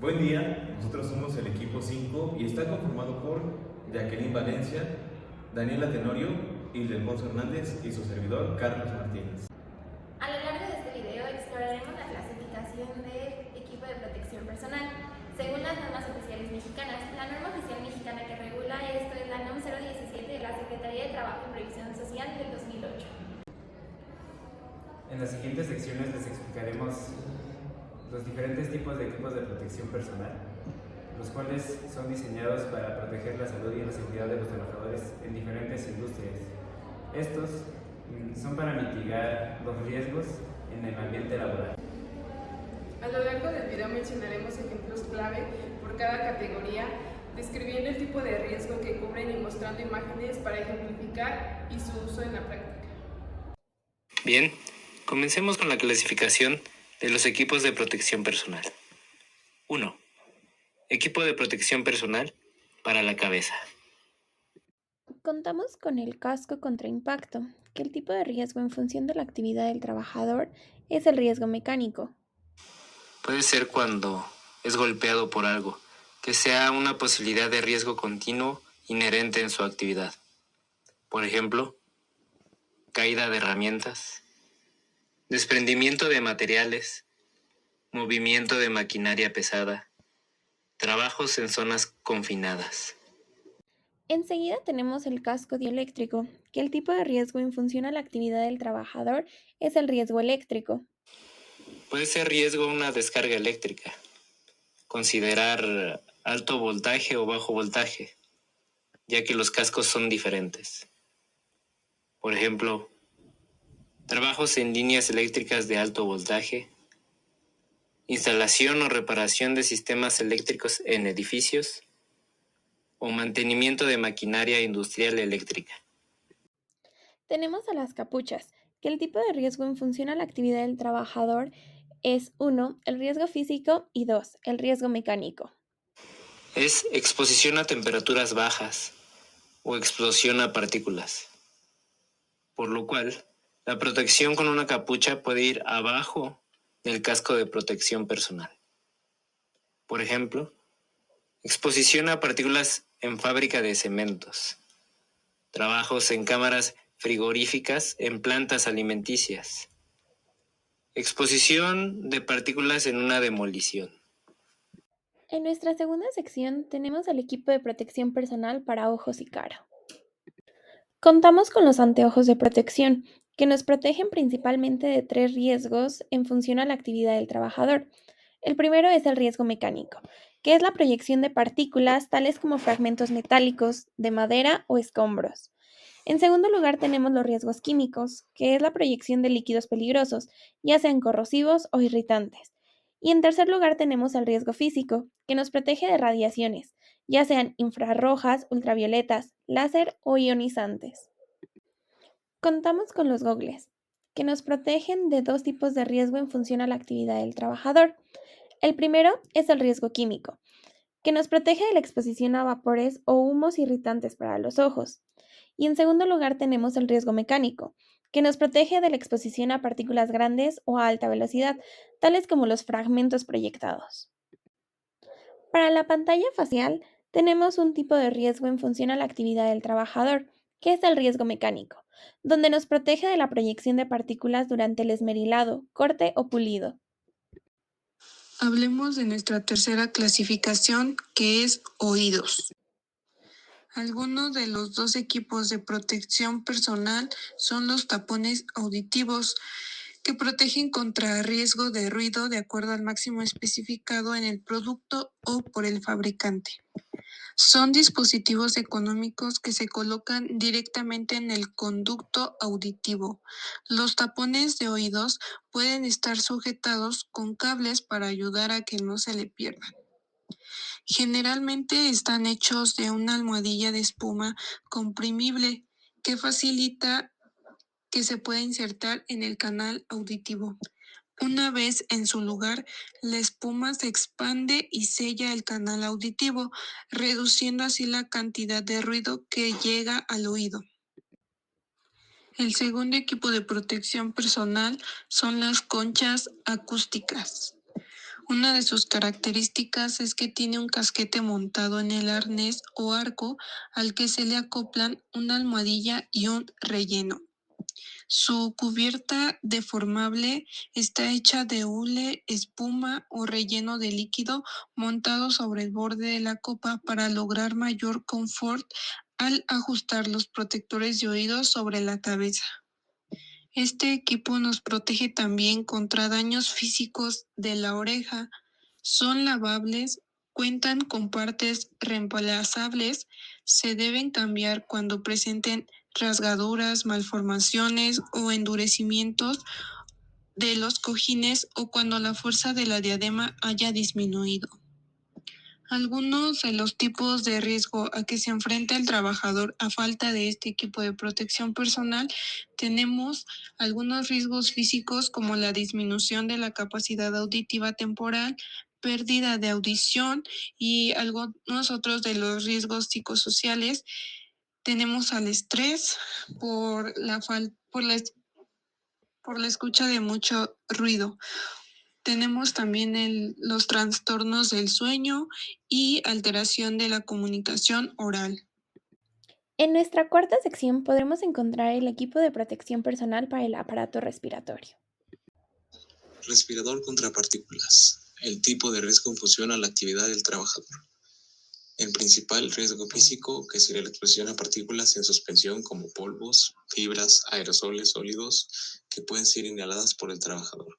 Buen día, nosotros somos el equipo 5 y está conformado por Jacqueline Valencia, Daniela Tenorio, Ildefonso Hernández y su servidor Carlos Martínez. A lo largo de este video exploraremos la clasificación del equipo de protección personal. Según las normas oficiales mexicanas, la norma oficial mexicana que regula esto es la NOM 017 de la Secretaría de Trabajo y Previsión Social del 2008. En las siguientes secciones les explicaremos los diferentes tipos de equipos de protección personal, los cuales son diseñados para proteger la salud y la seguridad de los trabajadores en diferentes industrias. Estos son para mitigar los riesgos en el ambiente laboral. A lo largo del video mencionaremos ejemplos clave por cada categoría, describiendo el tipo de riesgo que cubren y mostrando imágenes para ejemplificar y su uso en la práctica. Bien, comencemos con la clasificación de los equipos de protección personal. 1. Equipo de protección personal para la cabeza. Contamos con el casco contra impacto, que el tipo de riesgo en función de la actividad del trabajador es el riesgo mecánico. Puede ser cuando es golpeado por algo, que sea una posibilidad de riesgo continuo inherente en su actividad. Por ejemplo, caída de herramientas, desprendimiento de materiales, movimiento de maquinaria pesada, trabajos en zonas confinadas. Enseguida tenemos el casco dieléctrico, que el tipo de riesgo en función a la actividad del trabajador es el riesgo eléctrico. Puede ser riesgo una descarga eléctrica. Considerar alto voltaje o bajo voltaje, ya que los cascos son diferentes. Por ejemplo, trabajos en líneas eléctricas de alto voltaje, instalación o reparación de sistemas eléctricos en edificios o mantenimiento de maquinaria industrial eléctrica. Tenemos a las capuchas, que el tipo de riesgo en función a la actividad del trabajador es 1, el riesgo físico y 2, el riesgo mecánico. Es exposición a temperaturas bajas o explosión a partículas, por lo cual la protección con una capucha puede ir abajo del casco de protección personal. Por ejemplo, exposición a partículas en fábrica de cementos, trabajos en cámaras frigoríficas en plantas alimenticias, exposición de partículas en una demolición. En nuestra segunda sección tenemos el equipo de protección personal para ojos y cara. Contamos con los anteojos de protección, que nos protegen principalmente de 3 riesgos en función a la actividad del trabajador. El primero es el riesgo mecánico, que es la proyección de partículas tales como fragmentos metálicos, de madera o escombros. En segundo lugar tenemos los riesgos químicos, que es la proyección de líquidos peligrosos, ya sean corrosivos o irritantes. Y en tercer lugar tenemos el riesgo físico, que nos protege de radiaciones, ya sean infrarrojas, ultravioletas, láser o ionizantes. Contamos con los gogles, que nos protegen de 2 tipos de riesgo en función a la actividad del trabajador. El primero es el riesgo químico, que nos protege de la exposición a vapores o humos irritantes para los ojos. Y en segundo lugar tenemos el riesgo mecánico, que nos protege de la exposición a partículas grandes o a alta velocidad, tales como los fragmentos proyectados. Para la pantalla facial tenemos un tipo de riesgo en función a la actividad del trabajador, que es el riesgo mecánico, donde nos protege de la proyección de partículas durante el esmerilado, corte o pulido. Hablemos de nuestra tercera clasificación, que es oídos. Algunos de los dos equipos de protección personal son los tapones auditivos, que protegen contra riesgo de ruido de acuerdo al máximo especificado en el producto o por el fabricante. Son dispositivos económicos que se colocan directamente en el conducto auditivo. Los tapones de oídos pueden estar sujetados con cables para ayudar a que no se le pierdan. Generalmente están hechos de una almohadilla de espuma comprimible que facilita que se pueda insertar en el canal auditivo. Una vez en su lugar, la espuma se expande y sella el canal auditivo, reduciendo así la cantidad de ruido que llega al oído. El segundo equipo de protección personal son las conchas acústicas. Una de sus características es que tiene un casquete montado en el arnés o arco al que se le acoplan una almohadilla y un relleno. Su cubierta deformable está hecha de hule, espuma o relleno de líquido montado sobre el borde de la copa para lograr mayor confort al ajustar los protectores de oídos sobre la cabeza. Este equipo nos protege también contra daños físicos de la oreja. Son lavables, cuentan con partes reemplazables, se deben cambiar cuando presenten rasgaduras, malformaciones o endurecimientos de los cojines o cuando la fuerza de la diadema haya disminuido. Algunos de los tipos de riesgo a que se enfrenta el trabajador a falta de este equipo de protección personal, tenemos algunos riesgos físicos como la disminución de la capacidad auditiva temporal, pérdida de audición y algunos otros de los riesgos psicosociales. Tenemos al estrés por la escucha de mucho ruido. Tenemos también los trastornos del sueño y alteración de la comunicación oral. En nuestra cuarta sección podremos encontrar el equipo de protección personal para el aparato respiratorio. Respirador contra partículas. El tipo de riesgo en función a la actividad del trabajador. El principal riesgo físico, que sería la exposición a partículas en suspensión como polvos, fibras, aerosoles sólidos que pueden ser inhaladas por el trabajador.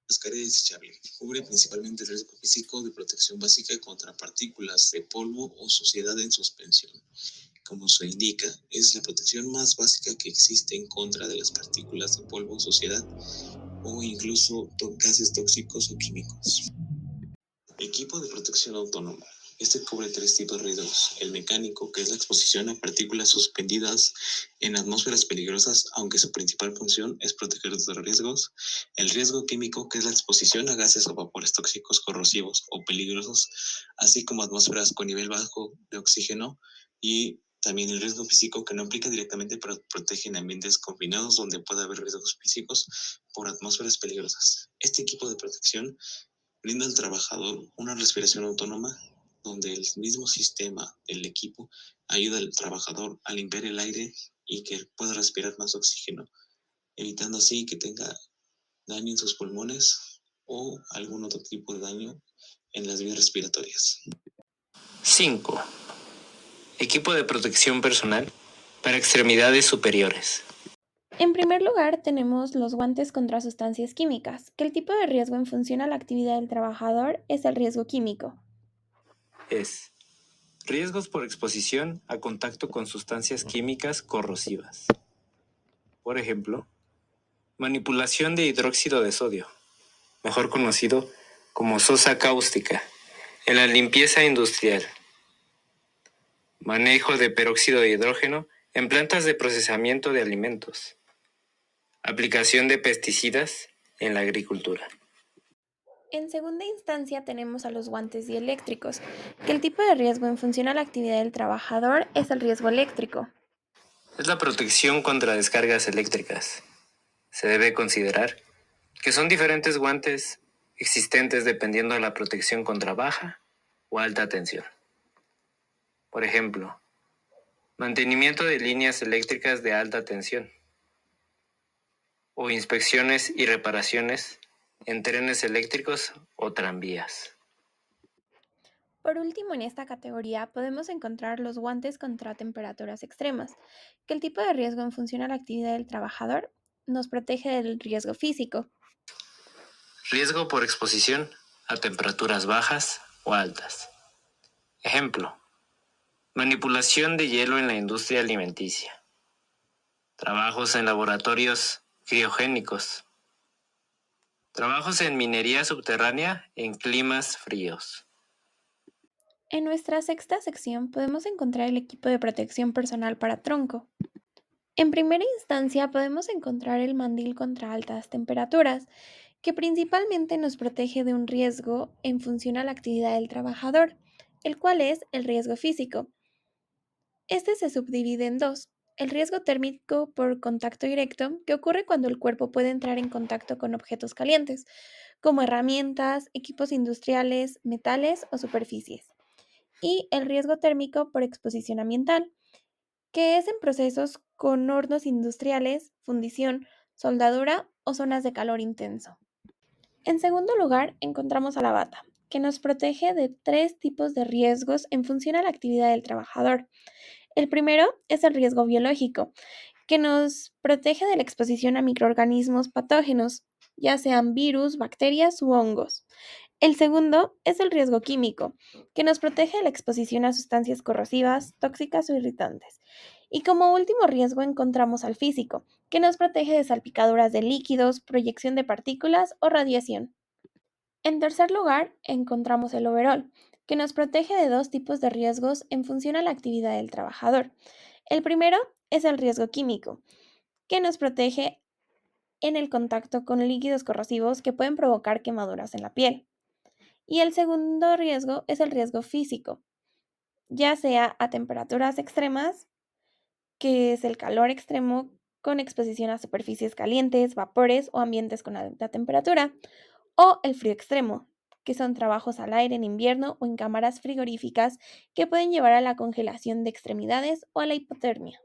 Mascarilla desechable. Cubre principalmente el riesgo físico de protección básica contra partículas de polvo o suciedad en suspensión. Como se indica, es la protección más básica que existe en contra de las partículas de polvo o suciedad o incluso gases tóxicos o químicos. Equipo de protección autónomo. Este cubre 3 tipos de riesgos. El mecánico, que es la exposición a partículas suspendidas en atmósferas peligrosas, aunque su principal función es proteger de los riesgos. El riesgo químico, que es la exposición a gases o vapores tóxicos corrosivos o peligrosos, así como atmósferas con nivel bajo de oxígeno. Y también el riesgo físico, que no implica directamente, pero protege en ambientes confinados donde pueda haber riesgos físicos por atmósferas peligrosas. Este equipo de protección brinda al trabajador una respiración autónoma, donde el mismo sistema, el equipo, ayuda al trabajador a limpiar el aire y que pueda respirar más oxígeno, evitando así que tenga daño en sus pulmones o algún otro tipo de daño en las vías respiratorias. 5. Equipo de protección personal para extremidades superiores. En primer lugar, tenemos los guantes contra sustancias químicas, que el tipo de riesgo en función a la actividad del trabajador es el riesgo químico. Es riesgos por exposición a contacto con sustancias químicas corrosivas. Por ejemplo, manipulación de hidróxido de sodio, mejor conocido como sosa cáustica, en la limpieza industrial. Manejo de peróxido de hidrógeno en plantas de procesamiento de alimentos. Aplicación de pesticidas en la agricultura. En segunda instancia tenemos a los guantes dieléctricos, que el tipo de riesgo en función a la actividad del trabajador es el riesgo eléctrico. Es la protección contra descargas eléctricas. Se debe considerar que son diferentes guantes existentes dependiendo de la protección contra baja o alta tensión. Por ejemplo, mantenimiento de líneas eléctricas de alta tensión o inspecciones y reparaciones en trenes eléctricos o tranvías. Por último, en esta categoría podemos encontrar los guantes contra temperaturas extremas, que el tipo de riesgo en función a la actividad del trabajador nos protege del riesgo físico. Riesgo por exposición a temperaturas bajas o altas. Ejemplo, manipulación de hielo en la industria alimenticia. Trabajos en laboratorios criogénicos. Trabajos en minería subterránea en climas fríos. En nuestra sexta sección podemos encontrar el equipo de protección personal para tronco. En primera instancia podemos encontrar el mandil contra altas temperaturas, que principalmente nos protege de un riesgo en función a la actividad del trabajador, el cual es el riesgo físico. Este se subdivide en dos: el riesgo térmico por contacto directo, que ocurre cuando el cuerpo puede entrar en contacto con objetos calientes, como herramientas, equipos industriales, metales o superficies. Y el riesgo térmico por exposición ambiental, que es en procesos con hornos industriales, fundición, soldadura o zonas de calor intenso. En segundo lugar, encontramos a la bata, que nos protege de tres tipos de riesgos en función a la actividad del trabajador. El primero es el riesgo biológico, que nos protege de la exposición a microorganismos patógenos, ya sean virus, bacterias u hongos. El segundo es el riesgo químico, que nos protege de la exposición a sustancias corrosivas, tóxicas o irritantes. Y como último riesgo encontramos al físico, que nos protege de salpicaduras de líquidos, proyección de partículas o radiación. En tercer lugar, encontramos el overall, que nos protege de dos tipos de riesgos en función a la actividad del trabajador. El primero es el riesgo químico, que nos protege en el contacto con líquidos corrosivos que pueden provocar quemaduras en la piel. Y el segundo riesgo es el riesgo físico, ya sea a temperaturas extremas, que es el calor extremo con exposición a superficies calientes, vapores o ambientes con alta temperatura, o el frío extremo, que son trabajos al aire en invierno o en cámaras frigoríficas que pueden llevar a la congelación de extremidades o a la hipotermia.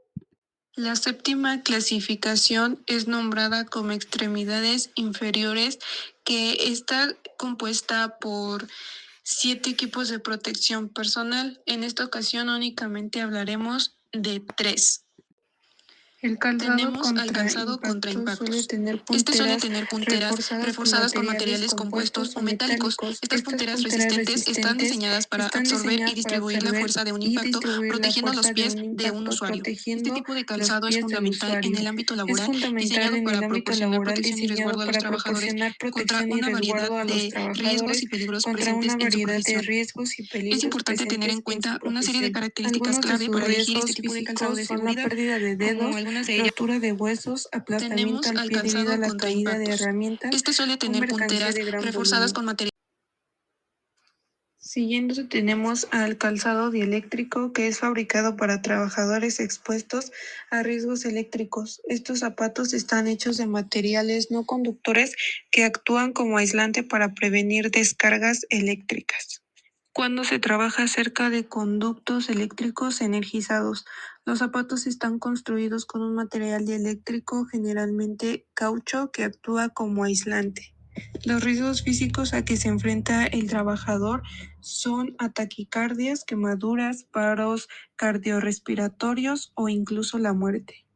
La séptima clasificación es nombrada como extremidades inferiores, que está compuesta por 7 equipos de protección personal. En esta ocasión únicamente hablaremos de 3. Tenemos al calzado contra impactos. Este suele tener punteras reforzadas con materiales compuestos o metálicos. Estas punteras resistentes están diseñadas para absorber y distribuir la fuerza de un impacto, protegiendo los pies de un usuario. Este tipo de calzado es fundamental en el ámbito laboral, diseñado para proporcionar protección y resguardo a los trabajadores contra una variedad de riesgos y peligros presentes en su profesión. Es importante tener en cuenta una serie de características clave para elegir este tipo de calzado de seguridad, como algunas de ellas. Rotura de huesos, aplastamiento Tenemos al al pie debido calzado a la contra caída de impactos. herramientas Este suele o tener mercancía punteras de gran reforzadas volumen. con materiales. Siguiendo tenemos al calzado dieléctrico, que es fabricado para trabajadores expuestos a riesgos eléctricos. Estos zapatos están hechos de materiales no conductores que actúan como aislante para prevenir descargas eléctricas. Cuando se trabaja cerca de conductos eléctricos energizados, los zapatos están construidos con un material dieléctrico, generalmente caucho, que actúa como aislante. Los riesgos físicos a que se enfrenta el trabajador son taquicardias, quemaduras, paros cardiorrespiratorios o incluso la muerte.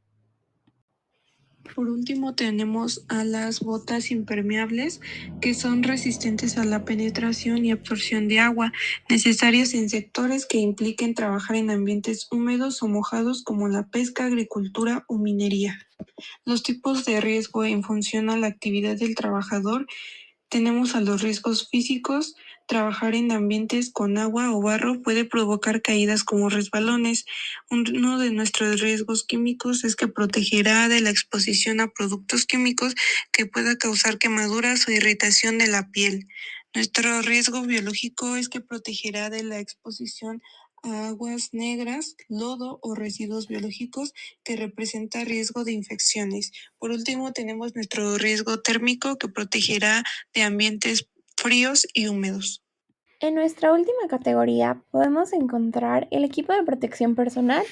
Por último tenemos a las botas impermeables, que son resistentes a la penetración y absorción de agua, necesarias en sectores que impliquen trabajar en ambientes húmedos o mojados como la pesca, agricultura o minería. Los tipos de riesgo en función a la actividad del trabajador. Tenemos a los riesgos físicos. Trabajar en ambientes con agua o barro puede provocar caídas como resbalones. Uno de nuestros riesgos químicos es que protegerá de la exposición a productos químicos que pueda causar quemaduras o irritación de la piel. Nuestro riesgo biológico es que protegerá de la exposición a aguas negras, lodo o residuos biológicos que representa riesgo de infecciones. Por último, tenemos nuestro riesgo térmico, que protegerá de ambientes fríos y húmedos. En nuestra última categoría podemos encontrar el equipo de protección personal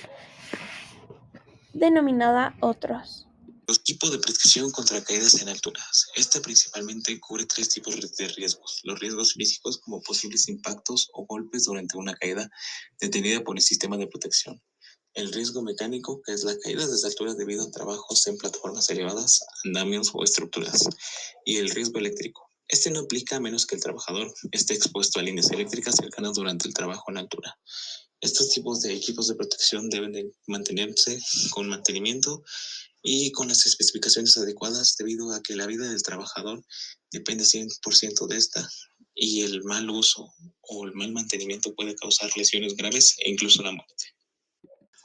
denominada Otros. Los equipos de protección contra caídas en alturas. Este principalmente cubre 3 tipos de riesgos. Los riesgos físicos, como posibles impactos o golpes durante una caída detenida por el sistema de protección. El riesgo mecánico, que es la caída desde alturas debido a trabajos en plataformas elevadas, andamios o estructuras. Y el riesgo eléctrico. Este no aplica a menos que el trabajador esté expuesto a líneas eléctricas cercanas durante el trabajo en altura. Estos tipos de equipos de protección deben de mantenerse con mantenimiento y con las especificaciones adecuadas, debido a que la vida del trabajador depende 100% de esta, y el mal uso o el mal mantenimiento puede causar lesiones graves e incluso la muerte.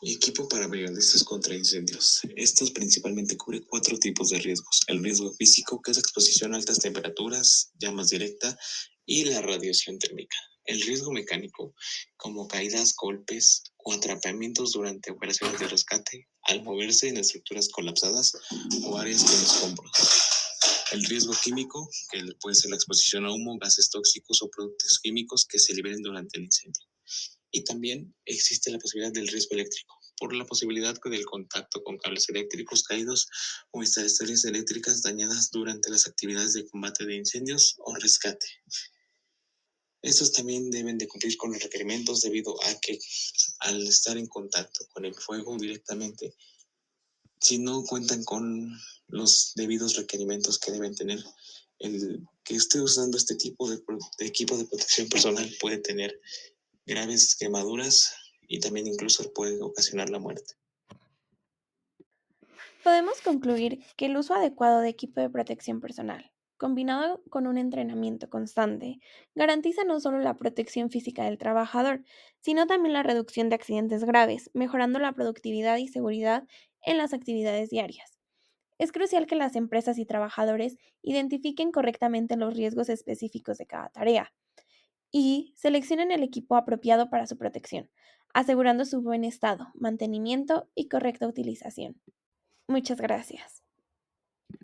Equipo para brigadistas contra incendios. Estos principalmente cubre 4 tipos de riesgos. El riesgo físico, que es exposición a altas temperaturas, llamas directa y la radiación térmica. El riesgo mecánico, como caídas, golpes o atrapamientos durante operaciones de rescate, al moverse en estructuras colapsadas o áreas con escombros. El riesgo químico, que puede ser la exposición a humo, gases tóxicos o productos químicos que se liberen durante el incendio. Y también existe la posibilidad del riesgo eléctrico, por la posibilidad del contacto con cables eléctricos caídos o instalaciones eléctricas dañadas durante las actividades de combate de incendios o rescate. Estos también deben de cumplir con los requerimientos debido a que al estar en contacto con el fuego directamente, si no cuentan con los debidos requerimientos que deben tener, el que esté usando este tipo de equipo de protección personal puede tener graves quemaduras y también incluso puede ocasionar la muerte. Podemos concluir que el uso adecuado de equipo de protección personal, combinado con un entrenamiento constante, garantiza no solo la protección física del trabajador, sino también la reducción de accidentes graves, mejorando la productividad y seguridad en las actividades diarias. Es crucial que las empresas y trabajadores identifiquen correctamente los riesgos específicos de cada tarea y seleccionen el equipo apropiado para su protección, asegurando su buen estado, mantenimiento y correcta utilización. Muchas gracias.